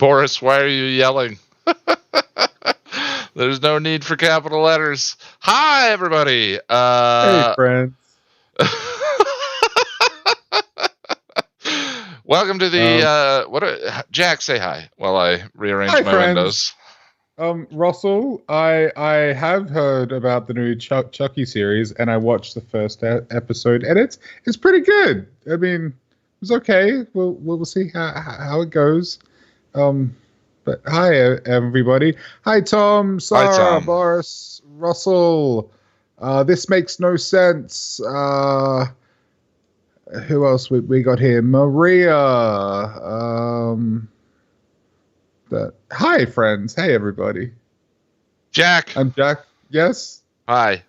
Boris, why are you yelling? There's no need for capital letters. Hi, everybody. Hey, friends. Welcome to the Jack, say hi while I rearrange Hi, my friends. windows. Russell, I have heard about the new Chucky series, and I watched the first episode, and it's pretty good. I mean, it was okay. We'll see how it goes. But hi, everybody. Hi, Tom, Sarah, Hi, Tom. Boris, Russell. This makes no sense. Who else we got here? Maria. Hi, friends. Hey, everybody. Jack. I'm Jack. Yes. Hi.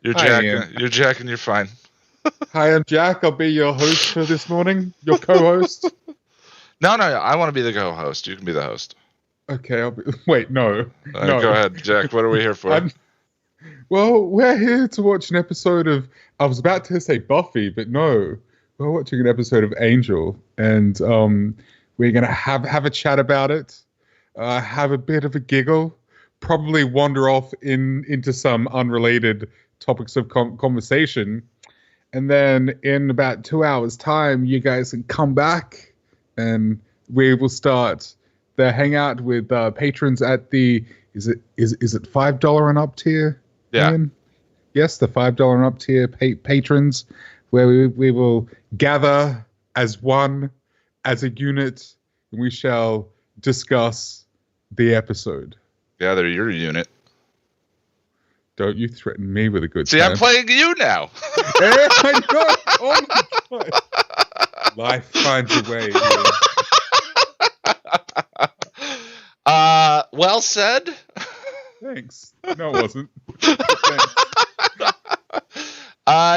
You're Hi, Jack. Ian. You're Jack, and you're fine. Hi, I'm Jack. I'll be your host for this morning. Your co-host. No. I want to be the co-host. You can be the host. Okay. Wait. No. No. Go ahead, Jack. What are we here for? Well, we're here to watch an episode of. I was about to say Buffy, but no, we're watching an episode of Angel, and we're gonna have a chat about it, have a bit of a giggle, probably wander off into some unrelated topics of conversation, and then in about 2 hours' time, you guys can come back, and we will start the hangout with patrons at the is it $5 and up tier? Yeah. Ian? Yes, the $5 and up tier patrons, where we will gather as one, as a unit, and we shall discuss the episode. Yeah, they're your unit. Don't you threaten me with a good See, time. I'm playing you now. I know. Oh my God. Life finds a way. Well said. Thanks. No, it wasn't. Thanks.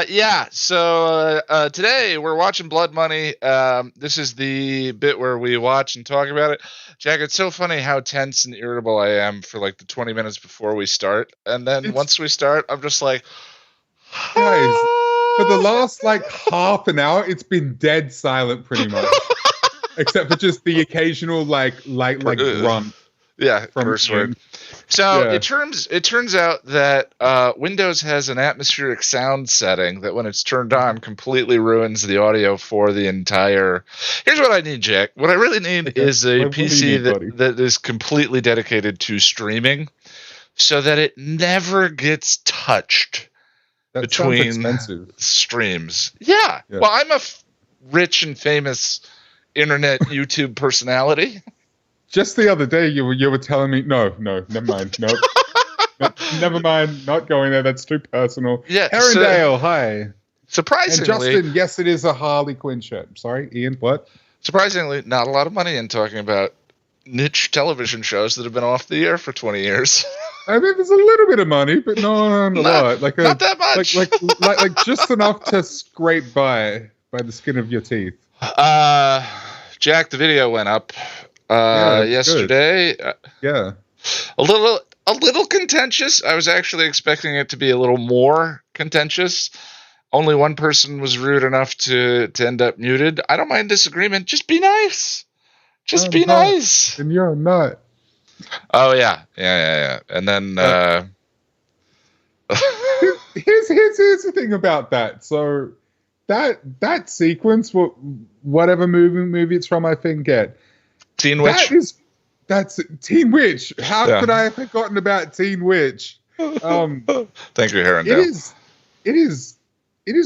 Yeah, so today we're watching Blood Money. This is the bit where we watch and talk about it. Jack, it's so funny how tense and irritable I am for like the 20 minutes before we start. And then once we start, I'm just like... Guys, for the last like half an hour, it's been dead silent pretty much. Except for just the occasional like grunt. Yeah, curse word. So it turns out that Windows has an atmospheric sound setting that when it's turned on completely ruins the audio for the entire... Here's what I need, Jack. What I really need is a PC that is completely dedicated to streaming so that it never gets touched between streams. Yeah. Well, I'm a rich and famous internet YouTube personality. Just the other day, you were telling me, no, never mind, no, never mind, not going there. That's too personal. Yeah, Herondale, hi. Surprisingly, and Justin, yes, it is a Harley Quinn shirt. Sorry, Ian, what? Surprisingly, not a lot of money in talking about niche television shows that have been off the air for 20 years. I mean, there's a little bit of money, but not a lot. Like not that much. Like just enough to scrape by the skin of your teeth. Jack, the video went up. Yesterday. Yeah. A little contentious. I was actually expecting it to be a little more contentious. Only one person was rude enough to end up muted. I don't mind disagreement. Just be nice. Just be nice. And you're not. Oh yeah. And then here's the thing about that. So that sequence, whatever movie it's from, I forget. Teen Witch. That's Teen Witch. How could I have forgotten about Teen Witch? Thank you, Herondale. It is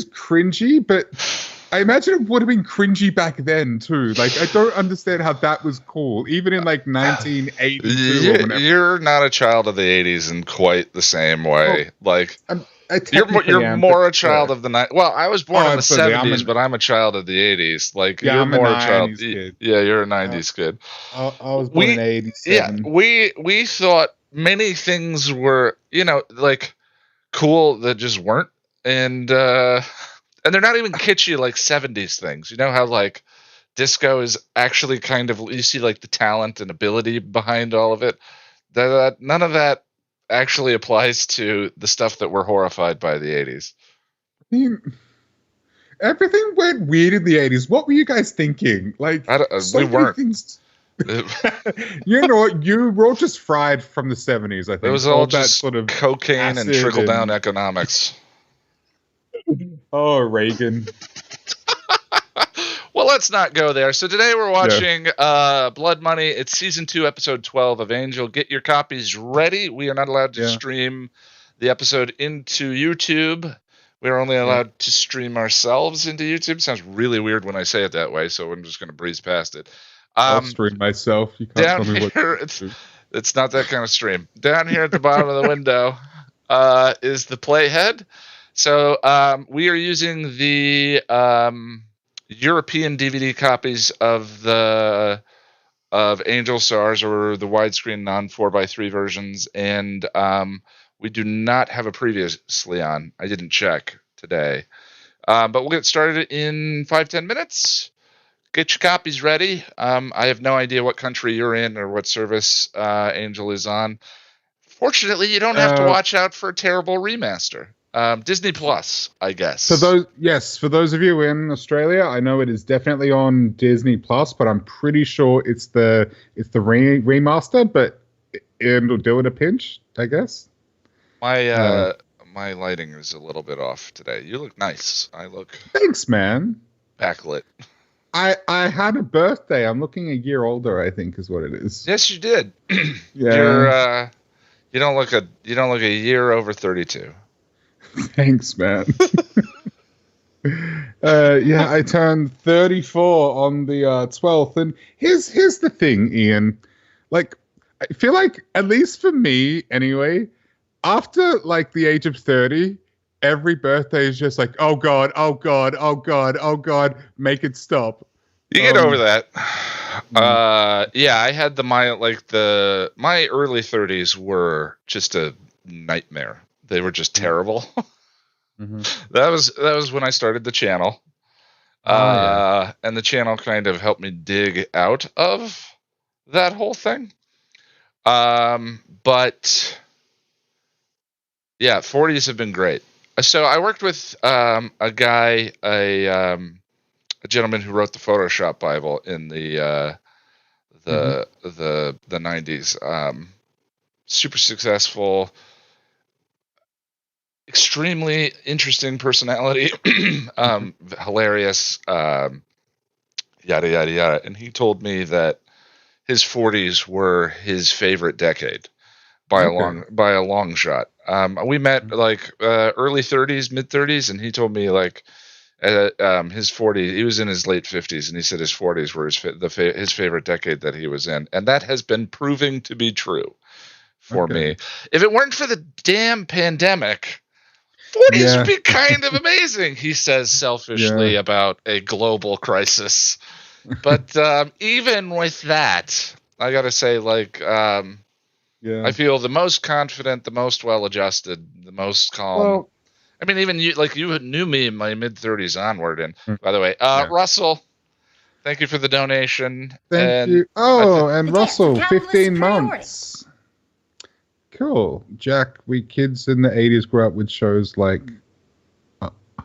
cringy, but I imagine it would have been cringy back then too. Like I don't understand how that was cool, even in like 1982 or whenever. You're not a child of the 80s in quite the same way. You're more a child of the 90s. Well, I was born in the 70s, but I'm a child of the 80s. Like you're more a child. Kid. Yeah, you're a 90s kid. I was born in 87. Yeah, we thought many things were, like cool that just weren't, and they're not even kitschy like 70s things. You know how like disco is actually kind of, you see like the talent and ability behind all of it. None of that actually applies to the stuff that we're horrified by the 80s. I mean, everything went weird in the 80s. What were you guys thinking? Like, we weren't. You know what? You were all just fried from the 70s, I think. It was all just that sort of cocaine and trickle-down economics. Oh, Reagan. Well, let's not go there. So today we're watching Blood Money. It's season 2, episode 12 of Angel. Get your copies ready. We are not allowed to stream the episode into YouTube. We are only allowed to stream ourselves into YouTube. Sounds really weird when I say it that way, so I'm just going to breeze past it. I'll stream myself. You can't tell me what it's not that kind of stream. Down here at the bottom of the window is the playhead. So we are using the European DVD copies of Angel Stars, or the widescreen non-4x3 versions, and we do not have a previously on. I didn't check today, but we'll get started in 5-10 minutes. Get your copies ready. I have no idea what country you're in or what service Angel is on. Fortunately, you don't have to watch out for a terrible remaster. Disney Plus, I guess. For those of you in Australia, I know it is definitely on Disney Plus, but I'm pretty sure it's the remaster, but it'll do it a pinch, I guess. My lighting is a little bit off today. You look nice. Thanks, man. Backlit. I had a birthday. I'm looking a year older, I think, is what it is. Yes, you did. Yeah. You don't look a year over 32. Thanks, man. I turned 34 on the 12th, and here's the thing, Ian. Like, I feel like, at least for me, anyway, after like the age of 30, every birthday is just like, oh god, oh god, oh god, oh god, make it stop. You get over that. I had my early 30s were just a nightmare. They were just terrible. Mm-hmm. That was when I started the channel. And the channel kind of helped me dig out of that whole thing. But yeah, 40s have been great. So I worked with a guy, a gentleman who wrote the Photoshop Bible in the 90s. Super successful, extremely interesting personality, hilarious, yada yada yada. And he told me that his 40s were his favorite decade by a long shot. We met like early 30s, mid 30s, and he told me like his 40s. He was in his late 50s, and he said his 40s were his favorite decade that he was in, and that has been proving to be true for me. If it weren't for the damn pandemic, 40s would be kind of amazing, he says selfishly about a global crisis. But even with that, I gotta say, like, I feel the most confident, the most well-adjusted, the most calm. Well, I mean, even you knew me in my mid-30s onward. And by the way, Russell, thank you for the donation. Thank you. Oh, and Russell, 15 months. Cool. Jack, we kids in the 80s grew up with shows like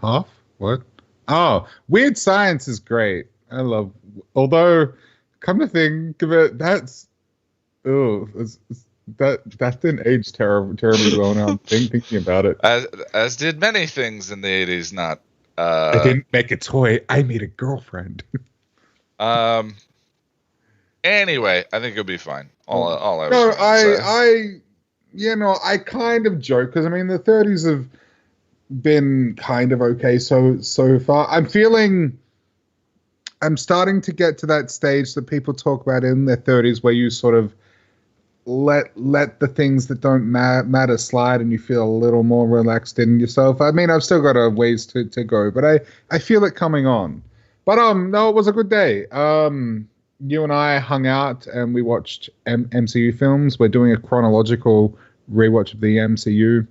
Half? What? Oh, Weird Science is great. I love. Although, come to think of it, that didn't age terribly well now. Thinking about it. As did many things in the 80s. Not. I didn't make a toy. I made a girlfriend. Anyway, I think it'll be fine. I kind of joke because I mean the 30s have been kind of okay so far. I'm starting to get to that stage that people talk about in their 30s where you sort of let the things that don't matter slide and you feel a little more relaxed in yourself. I mean, I've still got a ways to go, but I feel it coming on. But no, it was a good day. You and I hung out and we watched MCU films. We're doing a chronological rewatch of the MCU.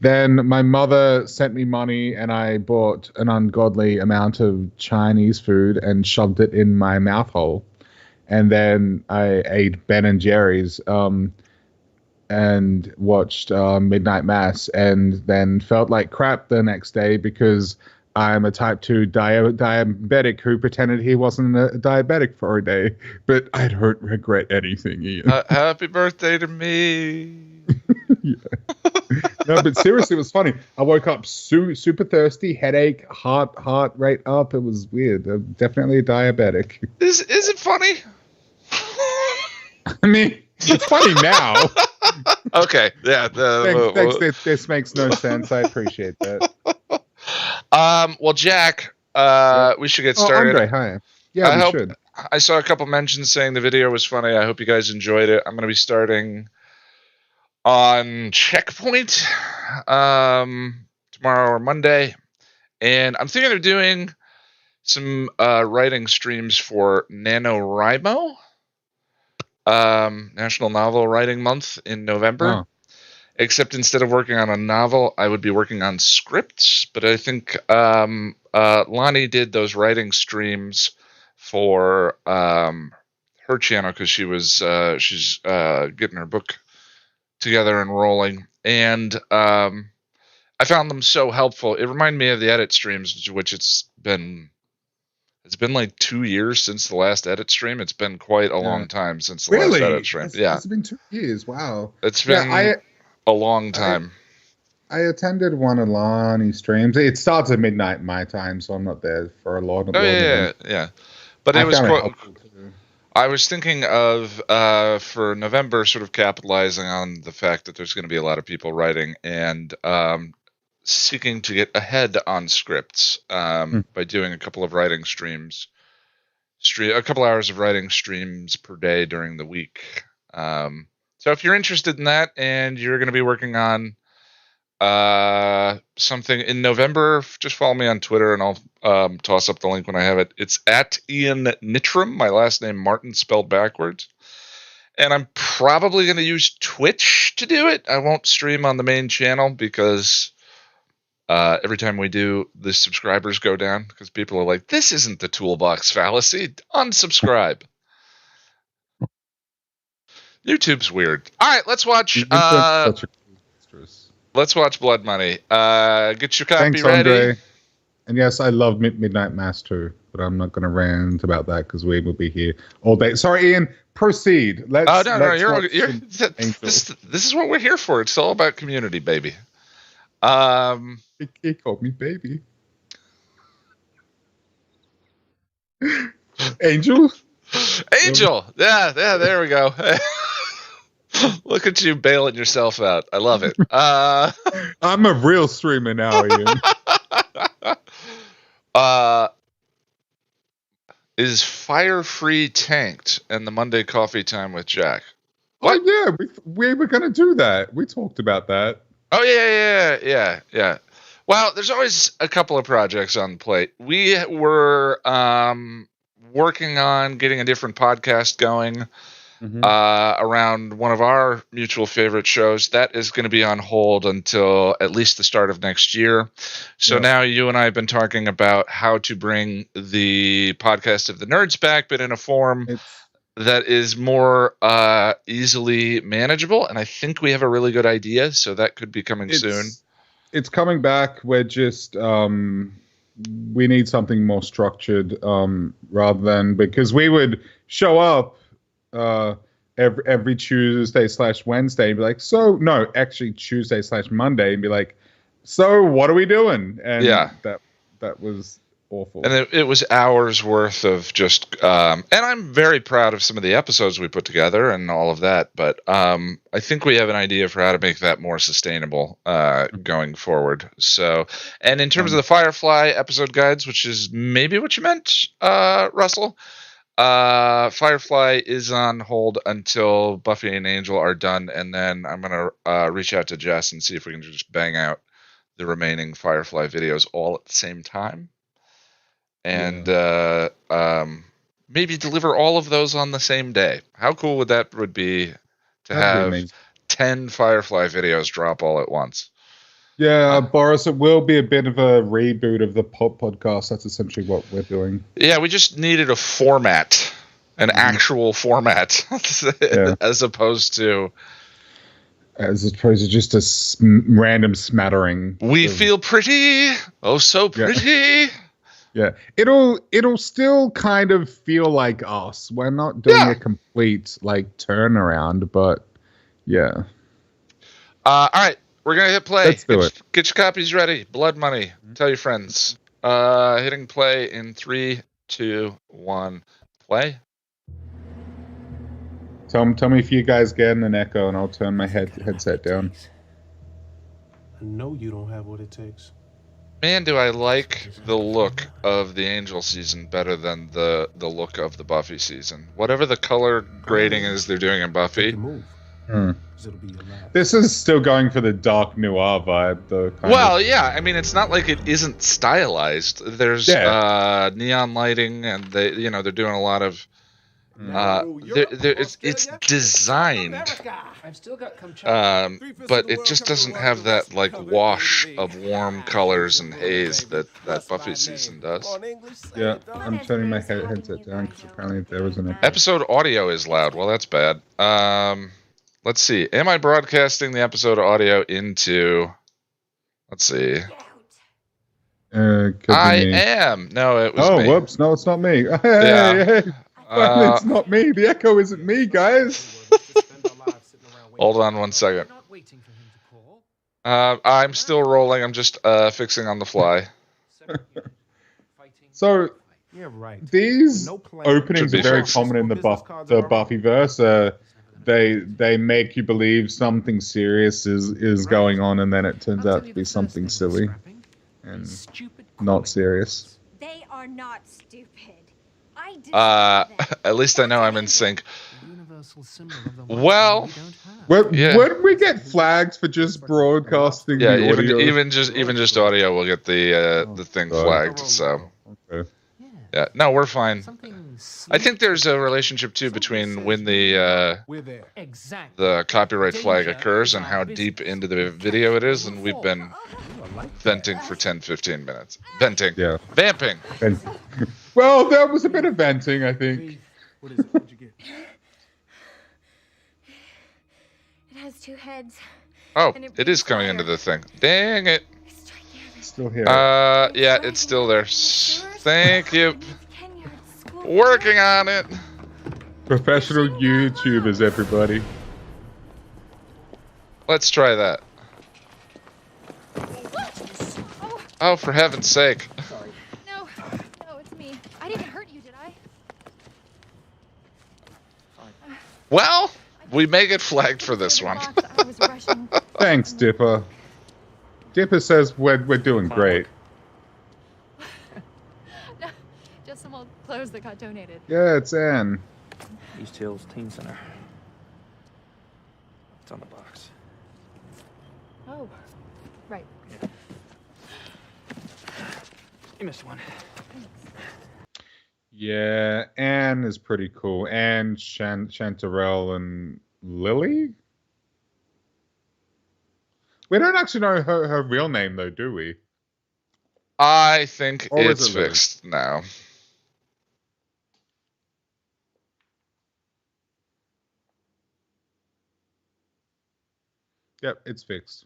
Then my mother sent me money and I bought an ungodly amount of Chinese food and shoved it in my mouth hole. And then I ate Ben and Jerry's and watched Midnight Mass, and then felt like crap the next day because I'm a type 2 diabetic who pretended he wasn't a diabetic for a day, but I don't regret anything, Ian. Happy birthday to me. Yeah. No, but seriously, it was funny. I woke up super thirsty, headache, heart rate up. It was weird. I'm definitely a diabetic. Is it funny? I mean, it's funny now. Okay, yeah. Thanks. This makes no sense. I appreciate that. Well, Jack, we should get started. Andre, hi. Yeah, we should. I saw a couple mentions saying the video was funny. I hope you guys enjoyed it. I'm going to be starting on Checkpoint tomorrow or Monday, and I'm thinking of doing some writing streams for NaNoWriMo, National Novel Writing Month in November. Except instead of working on a novel, I would be working on scripts. But I think Lonnie did those writing streams for her channel because she's getting her book together and rolling. And I found them so helpful. It reminded me of the edit streams, which it's been like 2 years since the last edit stream. It's been quite a long time since the last edit stream. It's been 2 years. Wow. It's been a long time. I attended one of Lonnie's streams. It starts at midnight my time, so I'm not there for a lot of yeah. But it was quite. I was thinking of for November, sort of capitalizing on the fact that there's going to be a lot of people writing and seeking to get ahead on scripts by doing a couple of writing streams, a couple hours of writing streams per day during the week. So if you're interested in that and you're going to be working on something in November, just follow me on Twitter and I'll toss up the link when I have it. It's at Ian Nittram, my last name Martin spelled backwards. And I'm probably going to use Twitch to do it. I won't stream on the main channel because every time we do, the subscribers go down because people are like, this isn't the toolbox fallacy. Unsubscribe. YouTube's weird. All right, let's watch. Let's watch Blood Money. Get your copy ready. Andre. And yes, I love Midnight Mass too, but I'm not going to rant about that because we will be here all day. Sorry, Ian. Proceed. Let's this is what we're here for. It's all about community, baby. He called me baby. Angel. Yeah, there we go. Look at you bailing yourself out. I love it. I'm a real streamer now, Ian. Is Fire Free tanked and the Monday Coffee Time with Jack? What? Oh, yeah, we were going to do that. We talked about that. Oh, yeah. Well, there's always a couple of projects on the plate. We were working on getting a different podcast going around one of our mutual favorite shows. That is going to be on hold until at least the start of next year. So now you and I have been talking about how to bring the podcast of the Nerds back, but in a form that is more easily manageable. And I think we have a really good idea. So that could be coming soon. It's coming back. We're just we need something more structured rather than, because we would show up every Tuesday/Wednesday and be like, Tuesday/Monday and be like, so what are we doing? And that was awful. And it was hours worth of just and I'm very proud of some of the episodes we put together and all of that, but I think we have an idea for how to make that more sustainable going forward. So, and in terms of the Firefly episode guides, which is maybe what you meant, Russell, Firefly is on hold until Buffy and Angel are done, and then I'm gonna reach out to Jess and see if we can just bang out the remaining Firefly videos all at the same time, and maybe deliver all of those on the same day. How cool would be to have 10 Firefly videos drop all at once? Yeah, Boris, it will be a bit of a reboot of the podcast. That's essentially what we're doing. Yeah, we just needed a format, an actual format, as opposed to just a random smattering. We feel pretty. Oh, so pretty. Yeah, it'll still kind of feel like us. We're not doing a complete like turnaround, but yeah. All right, we're gonna hit play. Let's do it. Get your copies ready. Blood Money. Tell your friends. Hitting play in 3, 2, 1. Play. Tell me if you guys get an echo, and I'll turn my headset down. I know you don't have what it takes. Man, do I like the look of the Angel season better than the look of the Buffy season. Whatever the color grading is they're doing in Buffy. This is still going for the dark noir vibe, though. Yeah. I mean, it's not like it isn't stylized. There's neon lighting, and they're doing a lot of. It's designed, but it just doesn't have that like wash of warm colors and haze that Buffy season does. Yeah, I'm turning my headset down because apparently there was an episode audio is loud. Well, that's bad. Let's see. Am I broadcasting the episode audio into? Let's see. I am. No, it was me. Oh, whoops! No, it's not me. Hey. Well, it's not me. The echo isn't me, guys. Hold on 1 second. I'm still rolling. I'm just fixing on the fly. So these openings are very common in the Buffyverse. They make you believe something serious is going on, and then it turns out to be something silly and not serious. They are not stupid. At least I know I'm in sync. Well, when we get flagged for just broadcasting, the audio? even just audio will get the thing flagged. So, yeah, no, we're fine. I think there's a relationship too between when the copyright flag occurs and how deep into the video it is, and we've been venting for 10-15 minutes. Venting. Yeah. Vamping. Well, there was a bit of venting, I think. What is it? What'd you get? It has 2 heads. Oh, it is coming into the thing. Dang it. Still here. Yeah, it's still there. Thank you. Working on it. Professional YouTubers, everybody. Let's try that. Oh, for heaven's sake. Sorry. No, it's me. I didn't hurt you, did I? Well, we may get flagged for this one. Thanks, Dipper. Dipper says we're doing great. No, just some old clothes that got donated. Yeah, it's Anne. East Hills Teen Center. It's on the box. Oh, right. Yeah. You missed one. Yeah, Anne is pretty cool. Anne, Chanterelle, and Lily? We don't actually know her real name, though, do we? I think it's fixed now. Yep, it's fixed.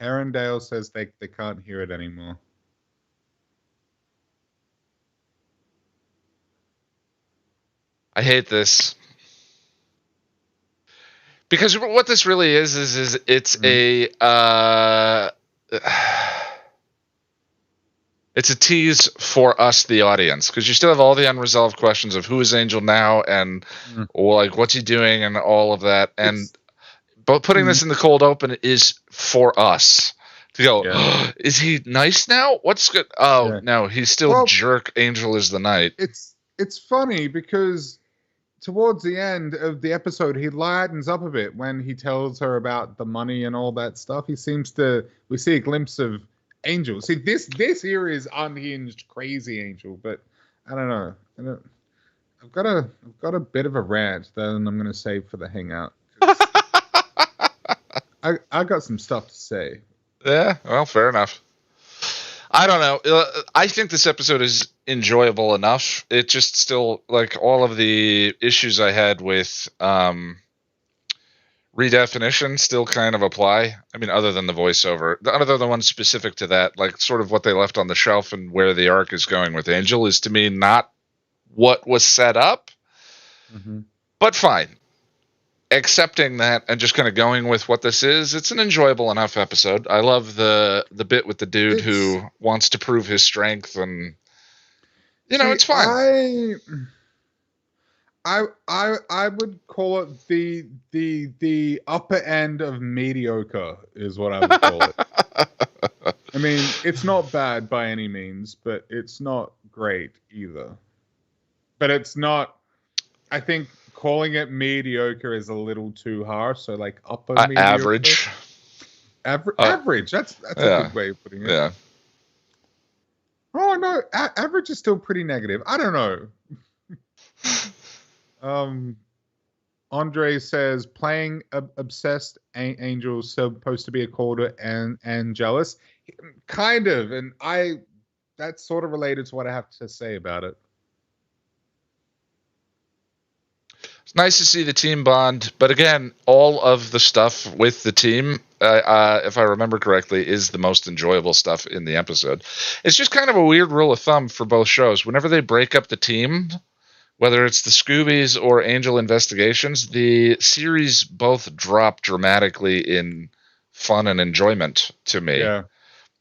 Arendelle says they can't hear it anymore. I hate this. Because what this really is it's it's a tease for us, the audience, because you still have all the unresolved questions of who is Angel now and like what's he doing and all of that. But putting this in the cold open is for us to go, is he nice now? What's good? Oh, no, he's still jerk. Angel is the night. It's funny because towards the end of the episode, he lightens up a bit when he tells her about the money and all that stuff. He seems to, we see a glimpse of Angel. See, this here is unhinged, crazy Angel, but I don't know. I've got a bit of a rant that I'm going to save for the hangout. I got some stuff to say. Yeah, well, fair enough. I don't know. I think this episode is enjoyable enough. It just still, like all of the issues I had with redefinition still kind of apply. I mean, other than the voiceover, the other than one specific to that, like sort of what they left on the shelf and where the arc is going with Angel is to me not what was set up, but fine. Accepting that and just kind of going with what this is, it's an enjoyable enough episode. I love the bit with the dude who wants to prove his strength, and it's fine. I would call it the upper end of mediocre is what I would call it. I mean, it's not bad by any means, but it's not great either. But it's not. I think calling it mediocre is a little too harsh. So like upper mediocre. Average. Average. That's a good way of putting it. Yeah. Oh no, average is still pretty negative. I don't know. Andre says playing obsessed Angel supposed to be a quarter and jealous, kind of, and that's sort of related to what I have to say about it. It's nice to see the team bond, but again, all of the stuff with the team, if I remember correctly, is the most enjoyable stuff in the episode. It's just kind of a weird rule of thumb for both shows. Whenever they break up the team, whether it's the Scoobies or Angel Investigations, the series both drop dramatically in fun and enjoyment to me. Yeah.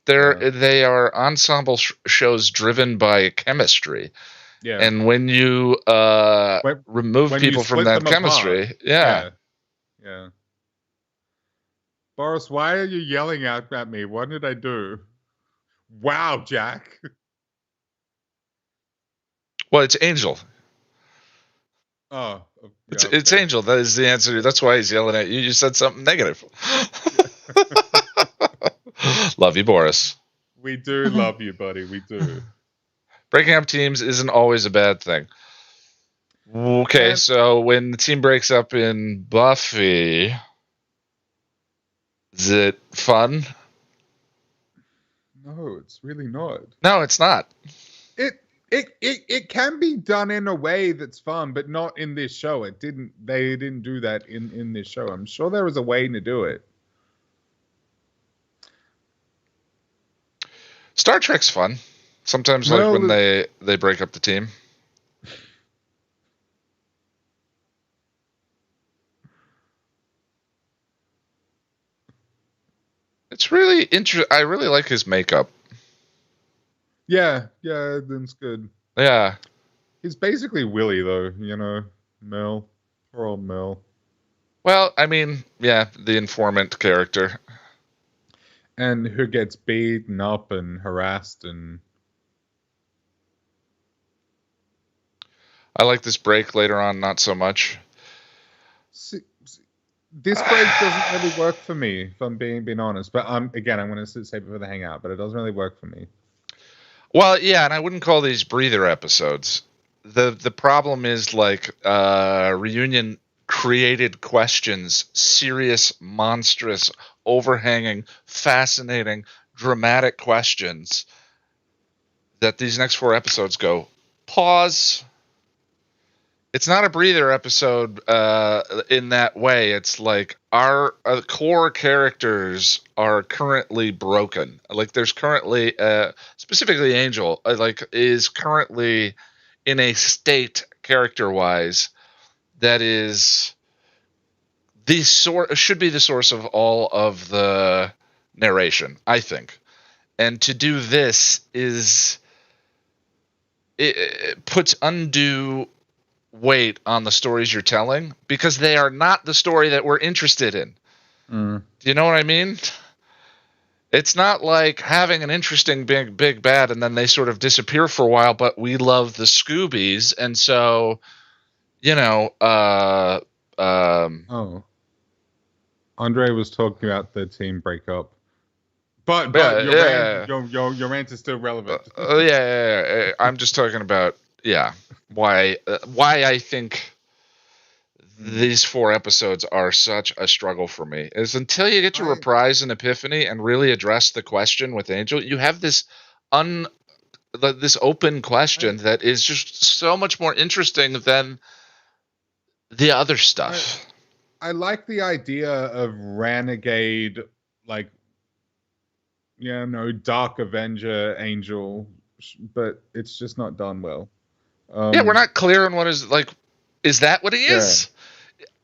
They are ensemble shows driven by chemistry. Yeah. And when you remove people from that chemistry, yeah. Boris, why are you yelling out at me? What did I do? Wow, Jack. Well, it's Angel. Oh, yeah, it's Angel. That is the answer. That's why he's yelling at you. You said something negative. Love you, Boris. We do love you, buddy. We do. Breaking up teams isn't always a bad thing. Okay, so when the team breaks up in Buffy, is it fun? No, it's really not. No, it's not. It can be done in a way that's fun, but not in this show. They didn't do that in this show. I'm sure there was a way to do it. Star Trek's fun. Sometimes, like when they break up the team. It's really interesting. I really like his makeup. Yeah, that's good. Yeah. He's basically Willie, though, Mel. Poor old Mel. Well, I mean, yeah, the informant character. And who gets beaten up and harassed and... I like this break later on, not so much. See, this break doesn't really work for me, if I'm being honest. But I'm going to save it for the hangout, but it doesn't really work for me. Well, yeah, and I wouldn't call these breather episodes. The problem is like Reunion created questions, serious, monstrous, overhanging, fascinating, dramatic questions that these next 4 episodes go, pause. It's not a breather episode in that way. It's like our core characters are currently broken. Like there's currently, specifically Angel, is currently in a state character-wise that is should be the source of all of the narration, I think. And to do this it puts undue weight on the stories you're telling because they are not the story that we're interested in. Do you know what I mean? It's not like having an interesting big bad and then they sort of disappear for a while, but we love the Scoobies, and so Andre was talking about the team breakup. But your rant is still relevant. Yeah. I'm just talking about why I think these 4 episodes are such a struggle for me is until you get to Reprise and Epiphany and really address the question with Angel, you have this open question that is just so much more interesting than the other stuff. I like the idea of renegade, like, Dark Avenger Angel, but it's just not done well. Yeah, we're not clear on what is like. Is that what he is?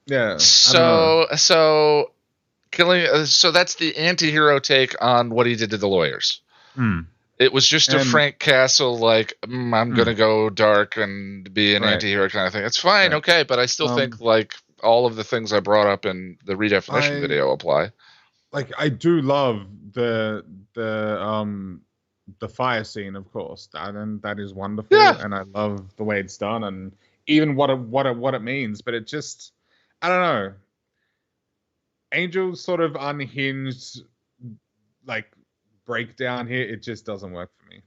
Yeah. So killing. So that's the anti-hero take on what he did to the lawyers. It was just a Frank Castle, like, I'm going to go dark and be an anti-hero kind of thing. It's fine, okay, but I still think, like, all of the things I brought up in the redefinition video apply. Like, I do love the fire scene, of course. That is wonderful, and I love the way it's done, and even what it means. But it just, I don't know. Angel's sort of unhinged, like, breakdown here, it just doesn't work for me.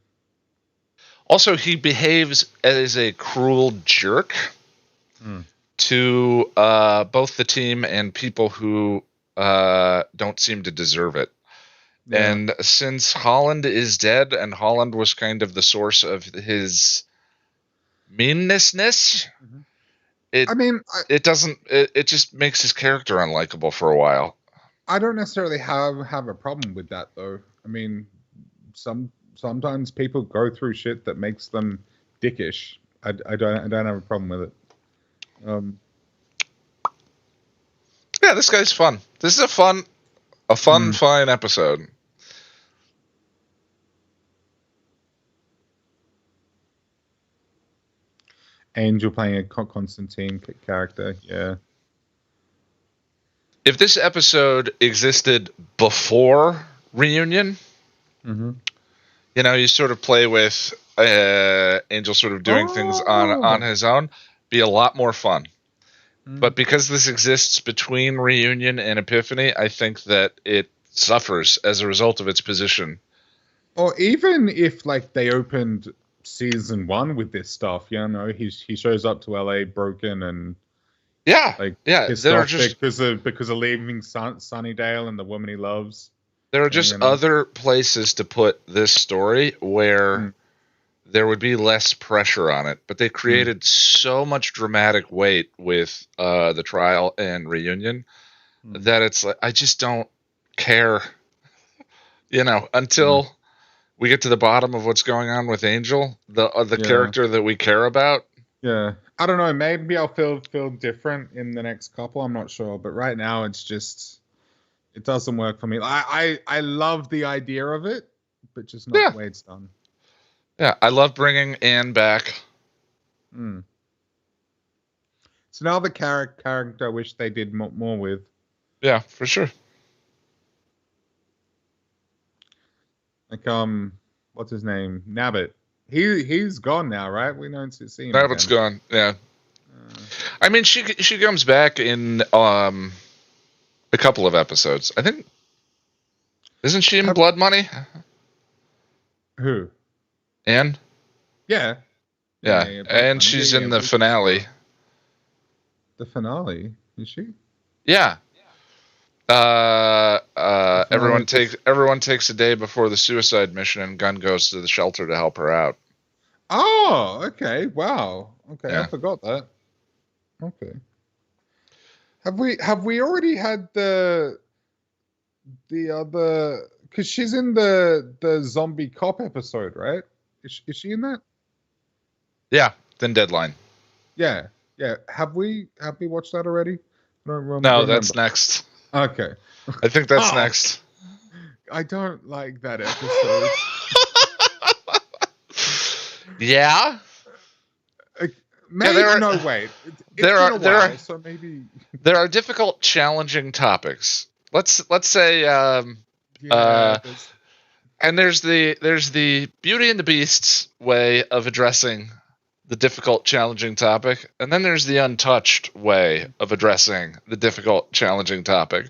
Also, he behaves as a cruel jerk to both the team and people who don't seem to deserve it. Yeah. And since Holland is dead, and Holland was kind of the source of his meanness, it just makes his character unlikable for a while. I don't necessarily have a problem with that, though. I mean, sometimes people go through shit that makes them dickish. I don't have a problem with it. Yeah, this guy's fun. This is a fun, fine episode. Angel playing a Constantine character, yeah. If this episode existed before Reunion, you sort of play with Angel sort of doing things on his own, be a lot more fun. But because this exists between Reunion and Epiphany, I think that it suffers as a result of its position. Or even if, like, they opened season 1 with this stuff, he shows up to LA broken and pissed off because of leaving Sunnydale and the woman he loves. There are just other places to put this story where there would be less pressure on it, but they created so much dramatic weight with the trial and Reunion that it's like, I just don't care, until we get to the bottom of what's going on with Angel, the character that we care about. Yeah, I don't know. Maybe I'll feel different in the next couple. I'm not sure, but right now it's just, it doesn't work for me. I love the idea of it, but just not the way it's done. Yeah, I love bringing Anne back. So now the character I wish they did more with. Yeah, for sure. Like, what's his name? Nabbit. He's gone now, right? We don't see him. Nabbit's gone. Yeah. I mean, she comes back in a couple of episodes. I think. Isn't she in Blood Money? Who? Anne? Yeah. And she's in the finale. The finale? Is she? Yeah. Everyone takes a day before the suicide mission, and Gunn goes to the shelter to help her out. Oh, okay. Wow. Okay, yeah. I forgot that. Okay. Have we already had the other? Because she's in the zombie cop episode, right? Is she in that? Yeah. Then Deadline. Yeah. Have we watched that already? I don't remember. No, that's next. Okay. I think that's next. I don't like that episode. Yeah? Maybe no, wait. There are difficult, challenging topics. Let's say and there's the Beauty and the Beast's way of addressing the difficult, challenging topic, and then there's the Untouched way of addressing the difficult, challenging topic.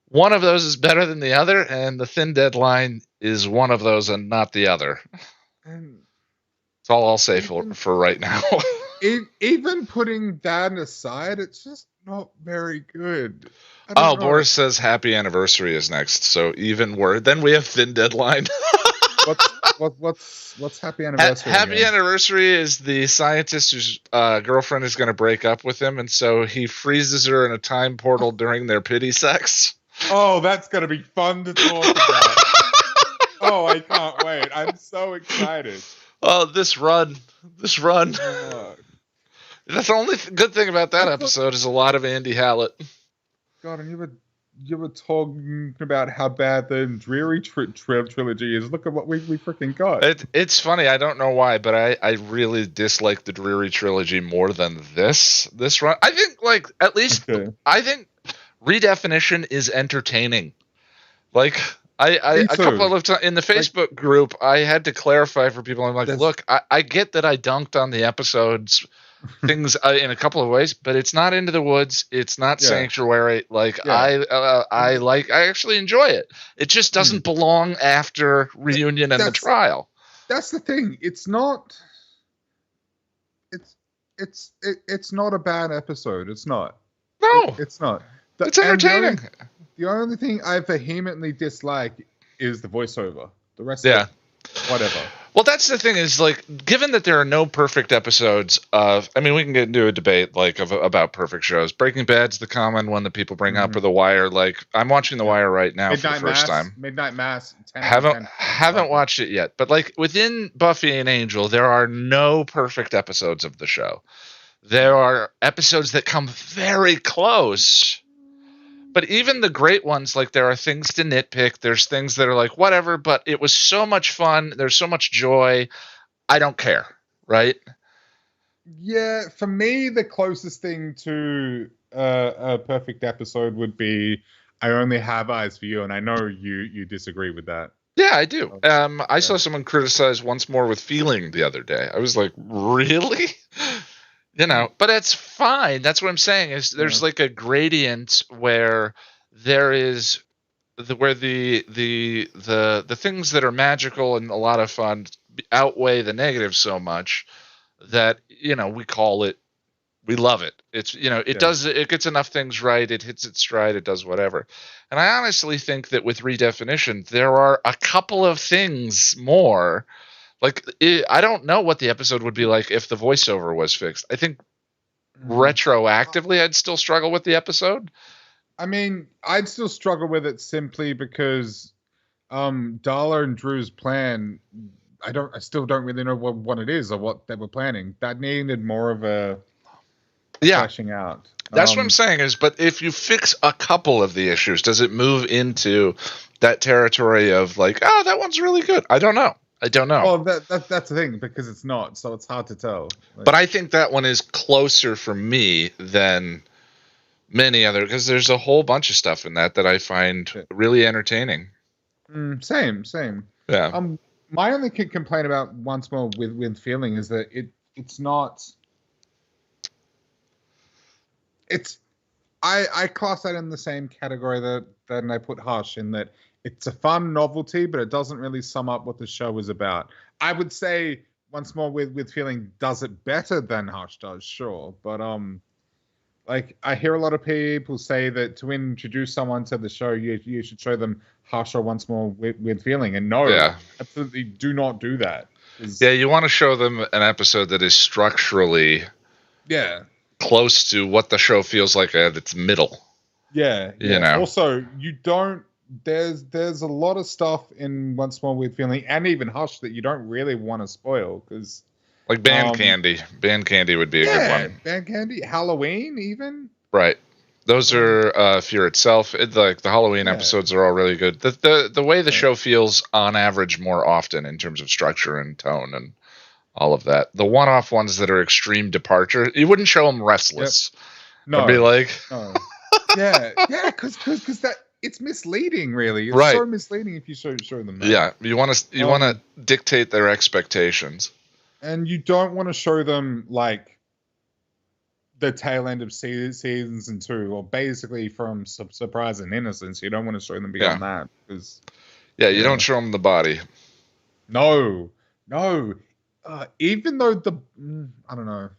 One of those is better than the other, and The Thin Deadline is one of those and not the other. That's all I'll say for right now. Even putting that aside, it's just not very good. Boris says Happy Anniversary is next, so even word. Then we have Thin Deadline. What's happy anniversary? Happy anniversary is the scientist whose girlfriend is going to break up with him, and so he freezes her in a time portal during their pity sex. Oh, that's going to be fun to talk about. Oh, I can't wait. I'm so excited. Oh, this run. Oh. That's the only good thing about that episode is a lot of Andy Hallett. God, and you were talking about how bad the Dreary trilogy is. Look at what we freaking got. It's funny. I don't know why, but I really dislike the Dreary trilogy more than this run. I think, like, at least I think Redefinition is entertaining. Like, a couple of times in the Facebook group, I had to clarify for people. I'm like, look, I get that I dunked on the episodes things in a couple of ways, but it's not Into the Woods. It's not Sanctuary. Like I actually enjoy it. It just doesn't belong after Reunion and the trial. That's the thing. It's not. It's not a bad episode. It's not. No, it's not. It's entertaining. The only thing I vehemently dislike is the voiceover. The rest of it, whatever. Well, that's the thing is, like, given that there are no perfect episodes of, I mean, we can get into a debate, like, about perfect shows. Breaking Bad's the common one that people bring up, or The Wire. Like, I'm watching The Wire right now for the first time. Midnight Mass. Haven't watched it yet. But, like, within Buffy and Angel, there are no perfect episodes of the show. There are episodes that come very close. But even the great ones, like, there are things to nitpick. There's things that are like, whatever, but it was so much fun. There's so much joy. I don't care, right? Yeah, for me, the closest thing to a perfect episode would be I Only Have Eyes for You, and I know you disagree with that. Yeah, I do. I saw someone criticize Once More with Feeling the other day. I was like, really? You know, but it's fine. That's what I'm saying is there's like a gradient where there is where the things that are magical and a lot of fun outweigh the negatives so much that, you know, we love it. It's, you know, it gets enough things right. It hits its stride. It does whatever. And I honestly think that with Redefinition, there are a couple of things more. Like, I don't know what the episode would be like if the voiceover was fixed. I think retroactively I'd still struggle with the episode. I mean, I'd still struggle with it simply because Darla and Drew's plan, I still don't really know what it is or what they were planning. That needed more of a fleshing out. That's what I'm saying is, but if you fix a couple of the issues, does it move into that territory of like, oh, that one's really good? I don't know. Well, that's the thing, because it's not, so it's hard to tell. Like, but I think that one is closer for me than many other, because there's a whole bunch of stuff in that I find really entertaining. Same. Yeah. My only complaint about Once More with Feeling is that it's not. It's I class that in the same category that I put Hush, in that it's a fun novelty, but it doesn't really sum up what the show is about. I would say Once More with Feeling does it better than Hush does, sure. But like, I hear a lot of people say that to introduce someone to the show, you should show them Hush or Once More with Feeling. And no, absolutely do not do that. Yeah, you want to show them an episode that is structurally close to what the show feels like at its middle. Yeah. You know. Also, you don't. There's a lot of stuff in Once More with Feeling and even Hush that you don't really want to spoil, because like Band Candy would be a good one. Band Candy, Halloween, even right. Those are Fear Itself. Like the Halloween episodes are all really good. The way the show feels on average more often in terms of structure and tone and all of that. The one-off ones that are extreme departure, you wouldn't show them Restless. No, I'd be like, because that. It's misleading, really. It's so misleading if you show them that. Yeah, you want to dictate their expectations, and you don't want to show them like the tail end of season 2, or basically from Surprise and Innocence. You don't want to show them beyond that, because you don't show them the body. No. Even though I don't know.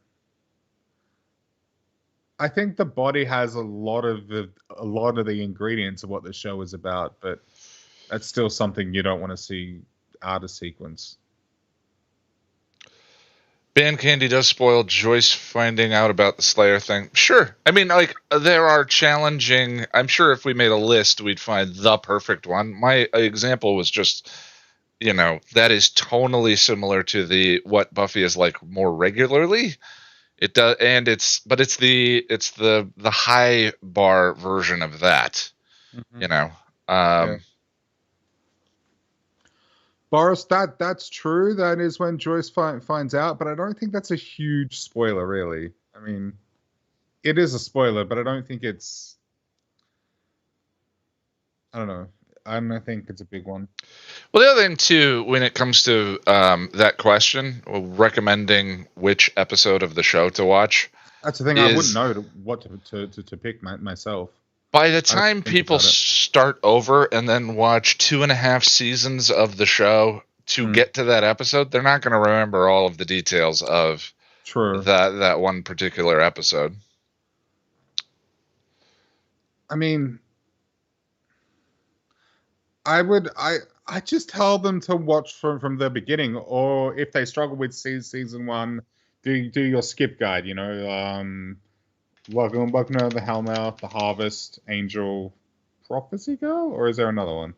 I think the body has a lot of the ingredients of what the show is about, but that's still something you don't want to see out of sequence. Band Candy does spoil Joyce finding out about the Slayer thing. Sure. I mean, like, there are challenging... I'm sure if we made a list, we'd find the perfect one. My example was just, that is tonally similar to what Buffy is like more regularly. It does, and it's the high bar version of that, Yeah. Boris, that's true. That is when Joyce finds out, but I don't think that's a huge spoiler, really. I mean, it is a spoiler, but I don't think it's... I don't know. I don't think it's a big one. Well, the other thing, too, when it comes to that question, recommending which episode of the show to watch... That's the thing. I wouldn't know what to pick myself. By the time people start over and then watch 2.5 seasons of the show to get to that episode, they're not going to remember all of the details of that one particular episode. I mean, I just tell them to watch from the beginning, or if they struggle with season 1, do your skip guide. Welcome to the Hellmouth, The Harvest, Angel, Prophecy Girl, or is there another one?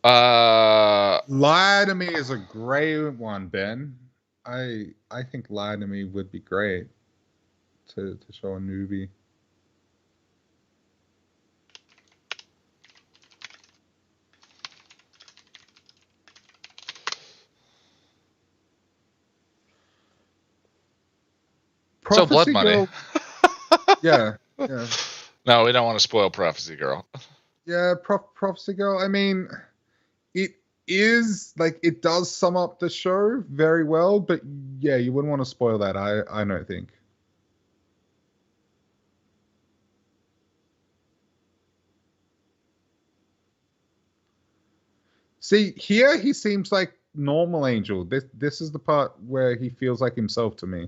Lie to Me is a great one, Ben. I think Lie to Me would be great to show a newbie. So Blood Money. Yeah. No, we don't want to spoil Prophecy Girl. Yeah, Prophecy Girl. I mean, it is like, it does sum up the show very well, but yeah, you wouldn't want to spoil that. I don't think. See, here he seems like normal Angel. This is the part where he feels like himself to me.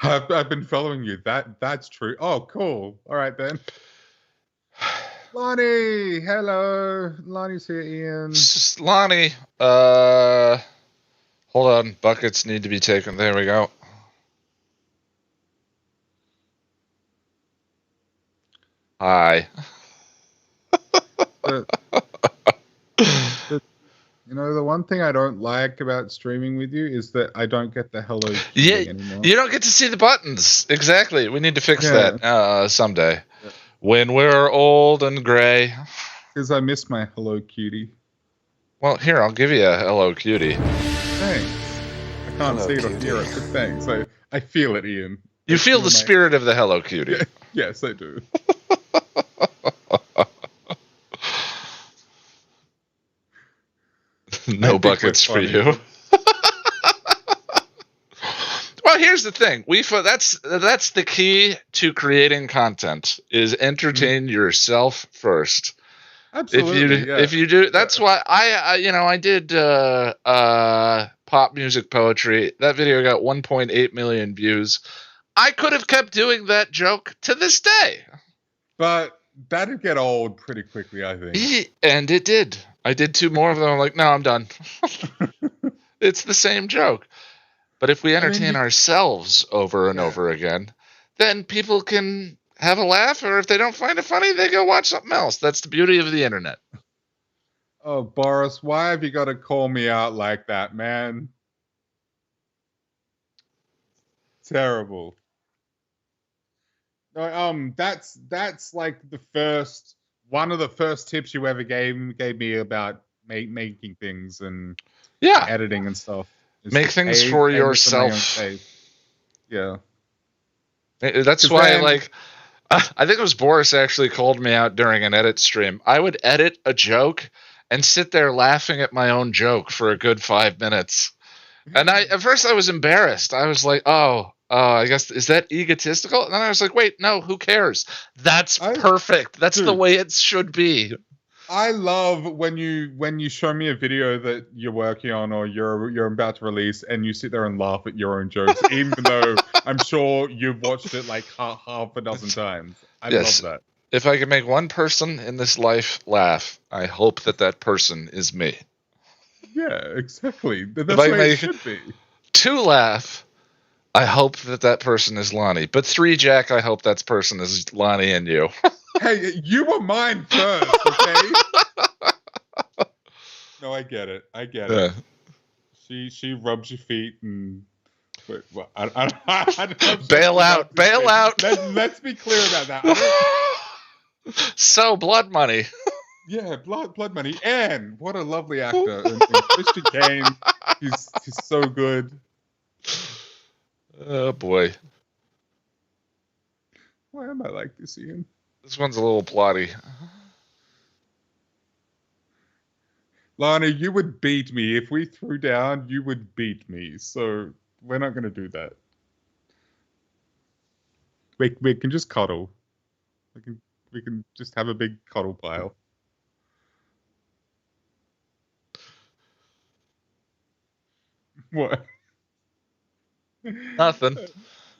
I've been following you. That's true. Oh, cool. All right then. Lonnie, hello. Lonnie's here, Ian. Lonnie, hold on. Buckets need to be taken. There we go. Hi. The one thing I don't like about streaming with you is that I don't get the hello anymore. You don't get to see the buttons. Exactly. We need to fix that someday. Yeah. When we're old and gray. Because I miss my hello cutie. Well, here, I'll give you a hello cutie. Thanks. I can't see it or hear it, but thanks. I feel it, Ian. You feel the spirit of the hello cutie. Yeah, yes, I do. No buckets for you. Well, here's the thing. That's the key to creating content is entertain yourself first. Absolutely. If you do, that's why I did pop music poetry. That video got 1.8 million views. I could have kept doing that joke to this day. But that'd get old pretty quickly, I think. And it did. I did 2 more of them. I'm like, no, I'm done. It's the same joke. But if we entertain ourselves over and over again, then people can have a laugh, or if they don't find it funny, they go watch something else. That's the beauty of the internet. Oh, Boris, why have you got to call me out like that, man? Terrible. No, that's like one of the first tips you ever gave me about making things and editing and stuff. Make things for yourself. Yeah. That's why, I think it was Boris actually called me out during an edit stream. I would edit a joke and sit there laughing at my own joke for a good 5 minutes. And at first I was embarrassed. I was like, I guess, is that egotistical? And then I was like, wait, no, who cares? That's perfect. That's the way it should be. I love when you show me a video that you're working on or you're about to release and you sit there and laugh at your own jokes, even though I'm sure you've watched it like half a dozen times. I love that. If I can make one person in this life laugh, I hope that person is me. Yeah, exactly. That's the way it should be. 2 laugh, I hope that person is Lonnie. But 3, Jack, I hope that person is Lonnie and you. Hey, you were mine first, okay? No, I get it. Yeah. She rubs your feet and... Wait, well, I don't bail out. Let's be clear about that. So, blood money. Yeah, blood money. And what a lovely actor. And Christian Kane, he's so good. Oh, boy. Why am I like this, Ian? This one's a little plotty. Lana, you would beat me. If we threw down, you would beat me. So we're not going to do that. We can just cuddle. We can just have a big cuddle pile. What? Nothing.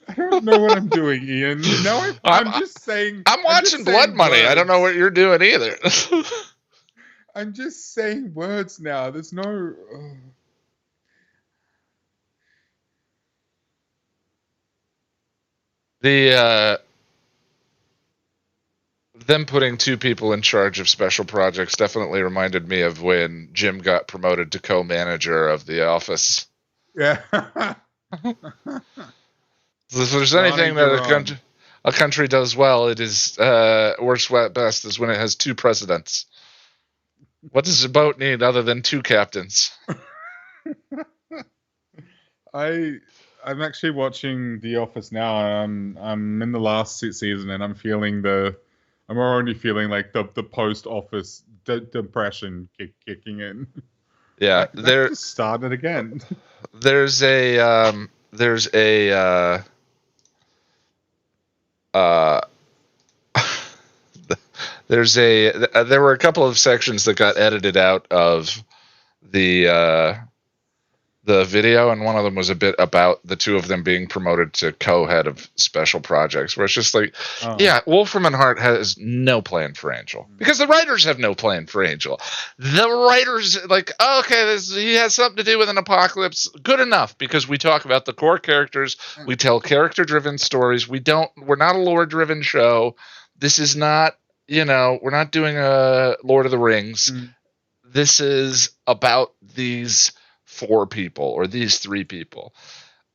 I don't know what I'm doing, Ian. No, I'm just saying. I'm watching Blood Money. Words. I don't know what you're doing either. I'm just saying words now. There's no. Them putting 2 people in charge of special projects definitely reminded me of when Jim got promoted to co-manager of The Office. Yeah. If there's anything that a country does well, it is works at best is when it has 2 presidents. What does a boat need other than 2 captains? I'm actually watching The Office now. I'm in the last season, and I'm already feeling like the post-office depression kicking in. Yeah, there started again. There were a couple of sections that got edited out of the video, and one of them was a bit about the 2 of them being promoted to co-head of special projects, where it's just like, Wolfram and Hart has no plan for Angel because the writers have no plan for Angel. The writers like, he has something to do with an apocalypse. Good enough, because we talk about the core characters, we tell character-driven stories. We're not a lore-driven show. This is not, we're not doing a Lord of the Rings. This is about these 4 people or these 3 people,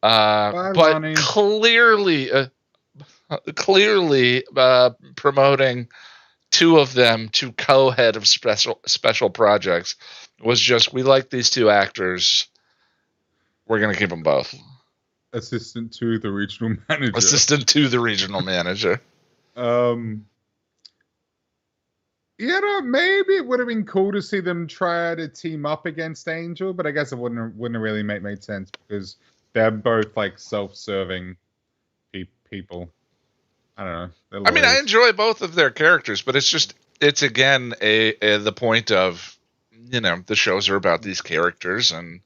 but Lonnie. clearly promoting 2 of them to co-head of special projects was just, we like these 2 actors, we're gonna keep them both. Assistant to the regional manager. Maybe it would have been cool to see them try to team up against Angel, but I guess it wouldn't have really made sense because they're both like self-serving people. I don't know. I mean, I enjoy both of their characters, but it's again the point of, the shows are about these characters and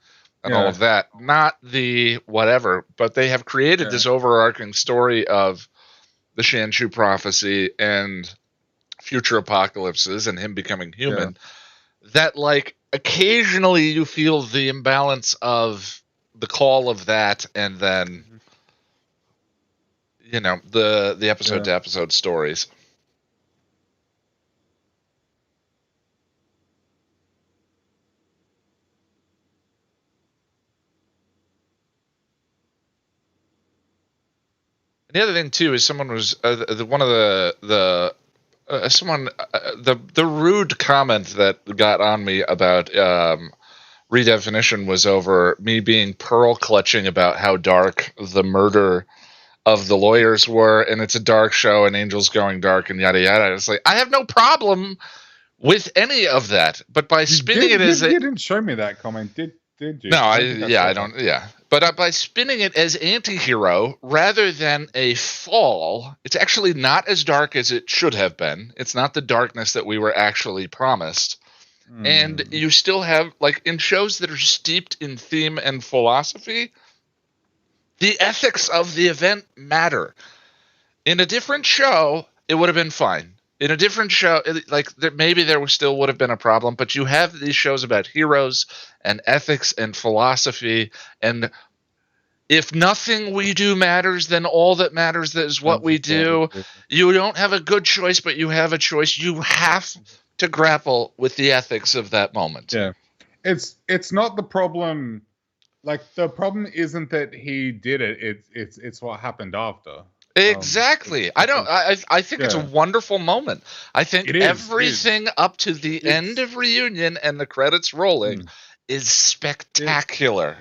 all of that, not the whatever, but they have created this overarching story of the Shanshu prophecy and future apocalypses and him becoming human, that like occasionally you feel the imbalance of the call of that and then the episode to episode stories. And the other thing too is someone was one of the rude comment that got on me about redefinition was over me being pearl clutching about how dark the murder of the lawyers were, and it's a dark show and Angel's going dark and yada yada. It's like, I have no problem with any of that, but by spinning it as you didn't show me that comment. Did did you? No, I don't. Yeah, but by spinning it as anti-hero rather than a fall, it's actually not as dark as it should have been. It's not the darkness that we were actually promised. And you still have, like, in shows that are steeped in theme and philosophy, the ethics of the event matter. In a different show, it would have been fine. In a different show, maybe there still would have been a problem, but you have these shows about heroes and ethics and philosophy, and if nothing we do matters, then all that matters is what we do. You don't have a good choice, but you have a choice. You have to grapple with the ethics of that moment. Yeah. It's not the problem. Like, the problem isn't that he did it. It's what happened after. Exactly. I think it's a wonderful moment. I think everything up to the end of Reunion and the credits rolling is spectacular.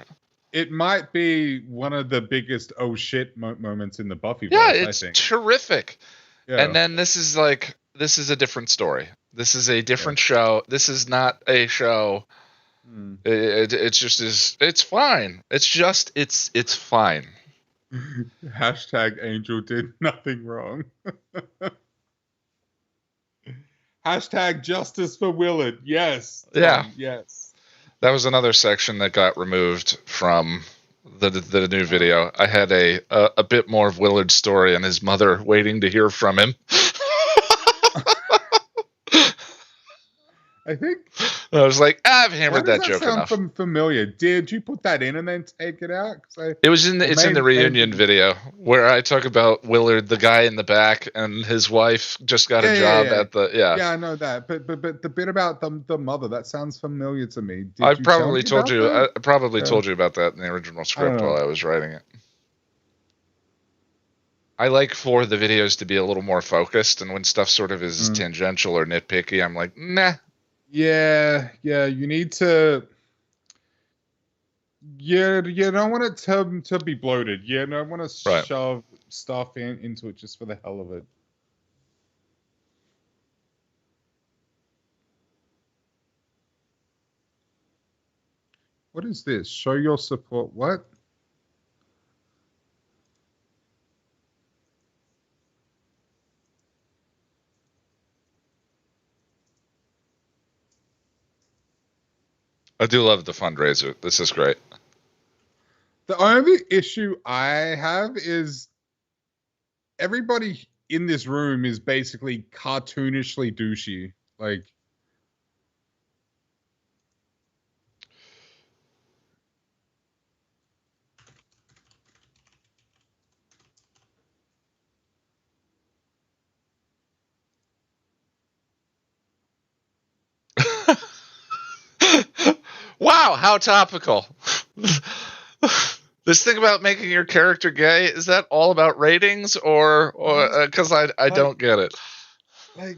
It might be one of the biggest oh shit moments in the Buffyverse. Yeah, it's I think. terrific. Yeah. And then this is a different story. This is a different show. This is not a show. It's just it's fine. It's fine. Hashtag Angel did nothing wrong. Hashtag justice for Willard. Yes. Yeah. Yes. That was another section that got removed from the new video. I had a bit more of Willard's story and his mother waiting to hear from him. I think I was like, I've hammered that joke enough. Sound familiar? Did you put that in and then take it out? It's in the reunion video where I talk about Willard, the guy in the back, and his wife just got a job at the Yeah, I know that, but the bit about the mother, that sounds familiar to me. I probably told you about that in the original script while I was writing it. I like for the videos to be a little more focused, and when stuff sort of is tangential or nitpicky, I'm like, nah. Yeah, you need to. Yeah, you don't want it to be bloated. You don't want to shove stuff into it just for the hell of it. What is this? Show your support. What? I do love the fundraiser. This is great. The only issue I have is everybody in this room is basically cartoonishly douchey. Like, wow, how topical. This thing about making your character gay, is that all about ratings or because I don't get it. Like,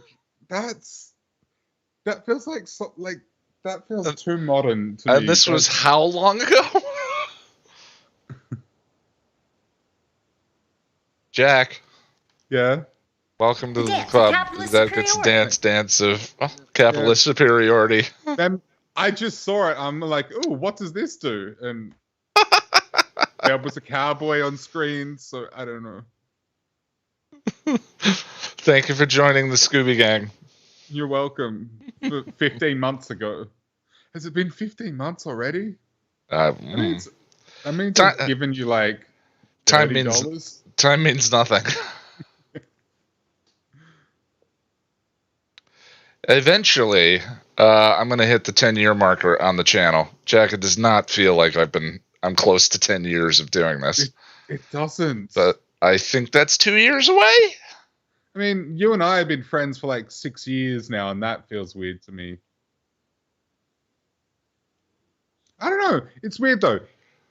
that feels that feels too modern to me. And this was how long ago? Jack. Yeah. Welcome to the club. That gets dance of capitalist superiority. Then I just saw it. I'm like, oh, what does this do? And there was a cowboy on screen, so I don't know. Thank you for joining the Scooby Gang. You're welcome. 15 months ago. Has it been 15 months already? I mean, it's given you like $30. Time means nothing. Eventually, I'm going to hit the 10-year marker on the channel. Jack, it does not feel like I'm close to 10 years of doing this. It doesn't. But I think that's 2 years away. I mean, you and I have been friends for like 6 years now, and that feels weird to me. I don't know. It's weird, though.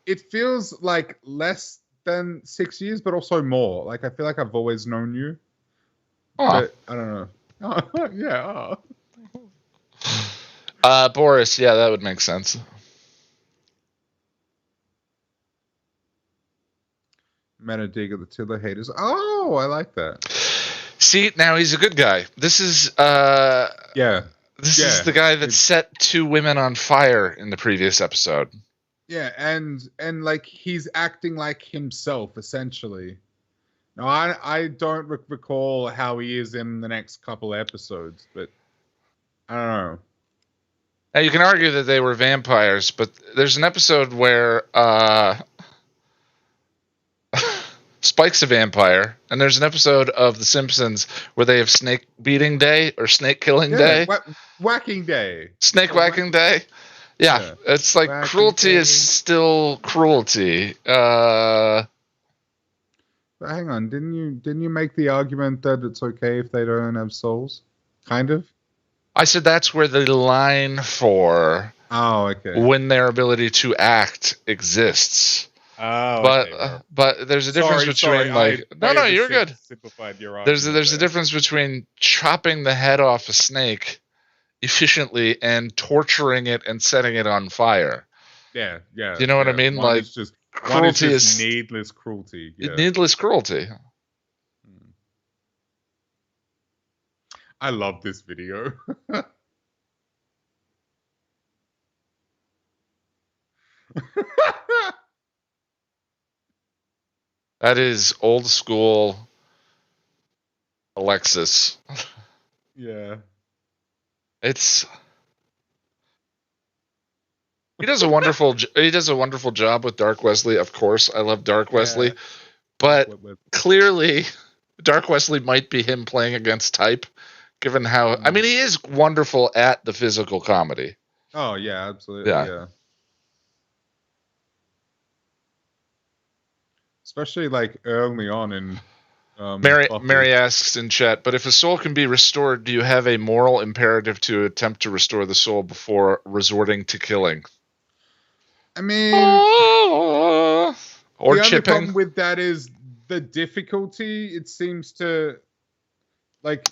It feels like less than 6 years, but also more. Like, I feel like I've always known you. But I don't know. Oh, yeah. Boris, yeah, that would make sense. Menadiga, the Tiller haters. Oh, I like that. See, now he's a good guy. This is is the guy that set 2 women on fire in the previous episode. Yeah, and like he's acting like himself essentially. No, I don't recall how he is in the next couple episodes, but I don't know. Now you can argue that they were vampires, but there's an episode where Spike's a vampire, and there's an episode of The Simpsons where they have snake beating day or snake killing day. Whacking day. Snake whacking day. Yeah, it's like whacking cruelty day. Is still cruelty. But hang on, didn't you make the argument that it's okay if they don't have souls? Kind of. I said that's where the line for when their ability to act exists. Oh, but there's a difference between no, you're good. Simplified your argument. There's a difference between chopping the head off a snake efficiently and torturing it and setting it on fire. Yeah. You know what I mean? One is just cruelty is needless cruelty. Yeah. Needless cruelty. I love this video. That is old school Alexis. Yeah. He does a wonderful job with Dark Wesley, of course. I love Dark Wesley. But clearly Dark Wesley might be him playing against type, given how I mean he is wonderful at the physical comedy. Oh yeah, absolutely. Yeah. Especially like early on in Mary asks in chat, but if a soul can be restored, do you have a moral imperative to attempt to restore the soul before resorting to killing? I mean, or the chipping. only problem with that is the difficulty. It seems to like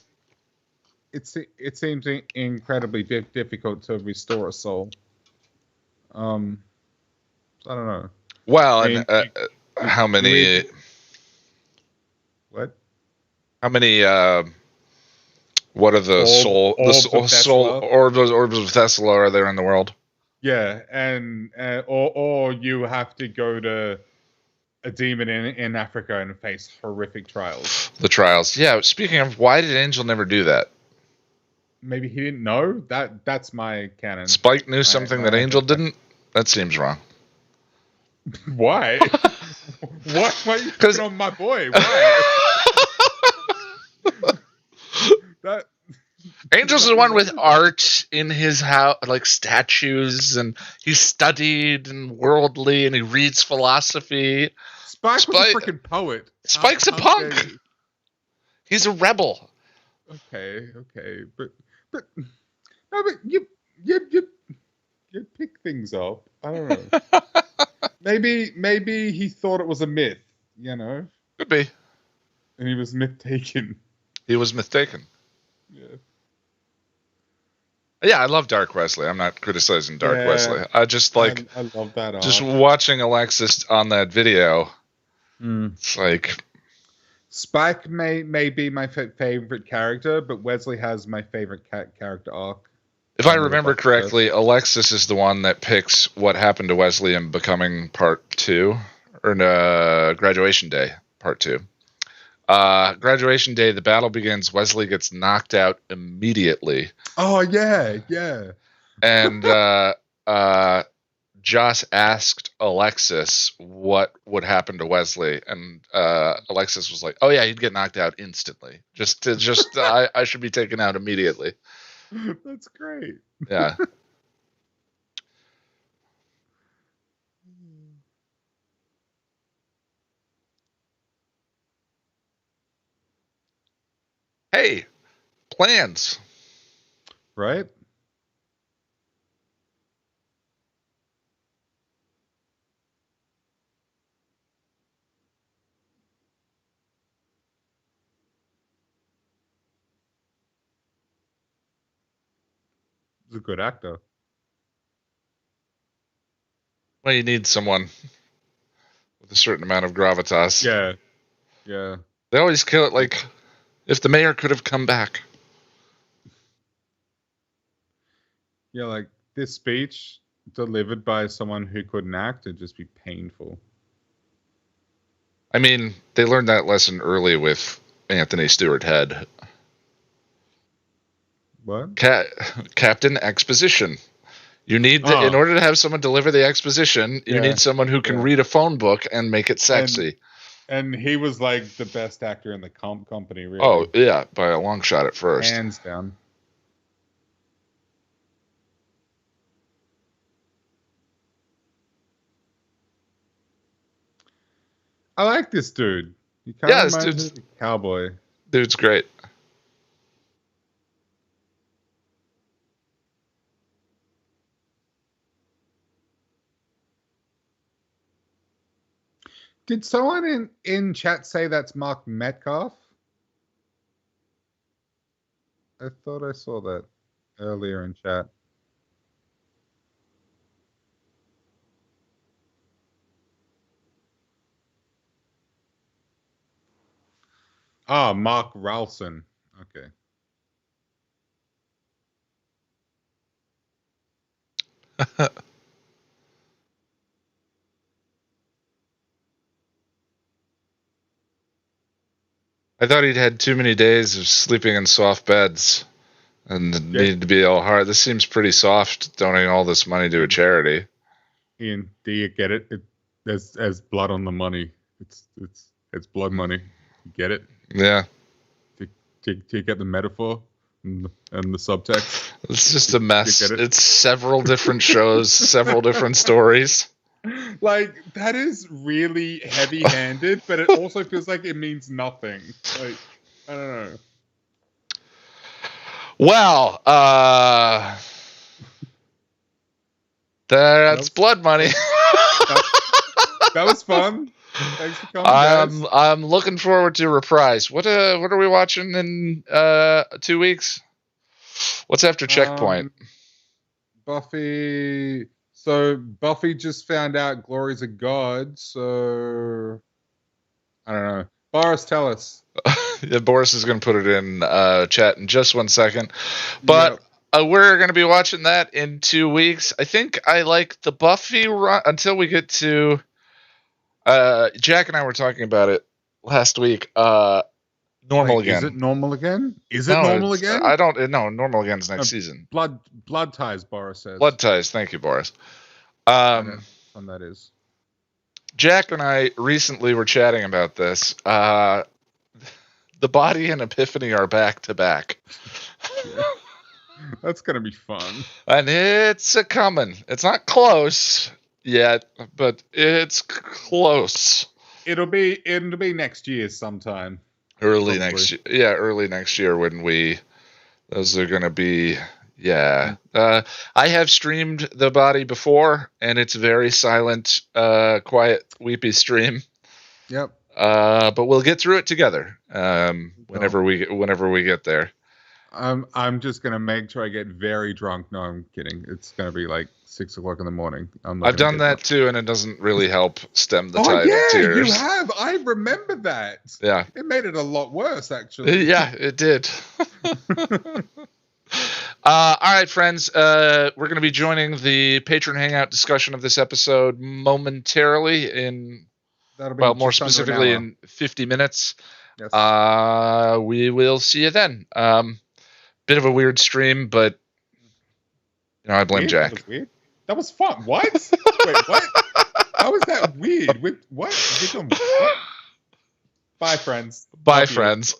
it seems incredibly difficult to restore a soul. I don't know. Well, I mean, how many? What? How many? What are the orbs of Thesla are there in the world? Yeah, and or you have to go to a demon in Africa and face horrific trials. The trials. Yeah. Speaking of, why did Angel never do that? Maybe he didn't know. That's my canon. Spike knew something that Angel didn't. That seems wrong. Why? Why are you picking on my boy? Why? Angel's the one with art in his house, like statues, and he's studied and worldly, and he reads philosophy. Spike was a freaking poet. Spike's a punk. He's a rebel. Okay, but you pick things up. I don't know. Maybe he thought it was a myth, you know? Could be. And he was myth-taken. He was myth-taken. Yeah. Yeah, I love Dark Wesley. I'm not criticizing Dark Wesley. I just like... I love that. Just watching Alexis on that video, it's like... Spike may be my favorite character, but Wesley has my favorite character arc. If I remember correctly, Alexis is the one that picks what happened to Wesley in Becoming Part 2, or Graduation Day Part 2. Graduation Day, the battle begins. Wesley gets knocked out immediately. Oh, yeah. And Joss asked Alexis what would happen to Wesley, and Alexis was like, "Oh yeah, he'd get knocked out instantly. I should be taken out immediately." That's great. Yeah. Hey, plans. Right? He's a good actor. Well, you need someone with a certain amount of gravitas. Yeah. They always kill it like, if the mayor could have come back. Yeah, like this speech delivered by someone who couldn't act, it'd just be painful. I mean, they learned that lesson early with Anthony Stewart Head. What? Captain Exposition. You need in order to have someone deliver the exposition, you need someone who can read a phone book and make it sexy. And he was like the best actor in the company, really. Oh, yeah, by a long shot at first. Hands down. I like this dude. He kind of reminds me of a cowboy. Dude's great. Did someone in chat say that's Mark Metcalf? I thought I saw that earlier in chat. Ah, Mark Ralston. Okay. I thought he'd had too many days of sleeping in soft beds and needed to be all hard. This seems pretty soft, donating all this money to a charity. Ian, do you get it? As blood on the money. It's blood money. You get it? Yeah. Do you get the metaphor and the subtext? It's just a mess. It's several different shows, several different stories. Like, that is really heavy-handed, but it also feels like it means nothing. Like, I don't know. Well, that's blood money. That was fun. Thanks for coming, guys. I'm looking forward to Reprise. What are we watching in 2 weeks? What's after Checkpoint? Buffy. So Buffy just found out Glory's a god. So I don't know. Boris, tell us. Yeah, Boris is going to put it in chat in just 1 second. But we're going to be watching that in 2 weeks. I think I like the Buffy run until we get to. Jack and I were talking about it last week. Normal again. Is it normal again? Normal again? I don't. No, normal again's next season. Blood ties, Boris says. Blood ties. Thank you, Boris. Fun that is. Jack and I recently were chatting about this. The Body and Epiphany are back to back. That's gonna be fun. And it's a coming. It's not close yet, but it's close. It'll be next year sometime. Early next year. Yeah, early next year when those are going to be, I have streamed The Body before, and it's a very silent, quiet, weepy stream. Yep. But we'll get through it together whenever we get there. I'm just going to make sure I get very drunk. No, I'm kidding. It's going to be like 6 o'clock in the morning. I've done that too, and it doesn't really help stem the tide of tears. You have. I remember that. Yeah. It made it a lot worse, actually. Yeah, it did. All right, friends. We're going to be joining the patron hangout discussion of this episode momentarily more specifically in 50 minutes. Yes. We will see you then. Bit of a weird stream, but I blame Jack. That was weird. That was fun. What? Wait, what? How is that weird? What? Bye, friends. Bye, friends.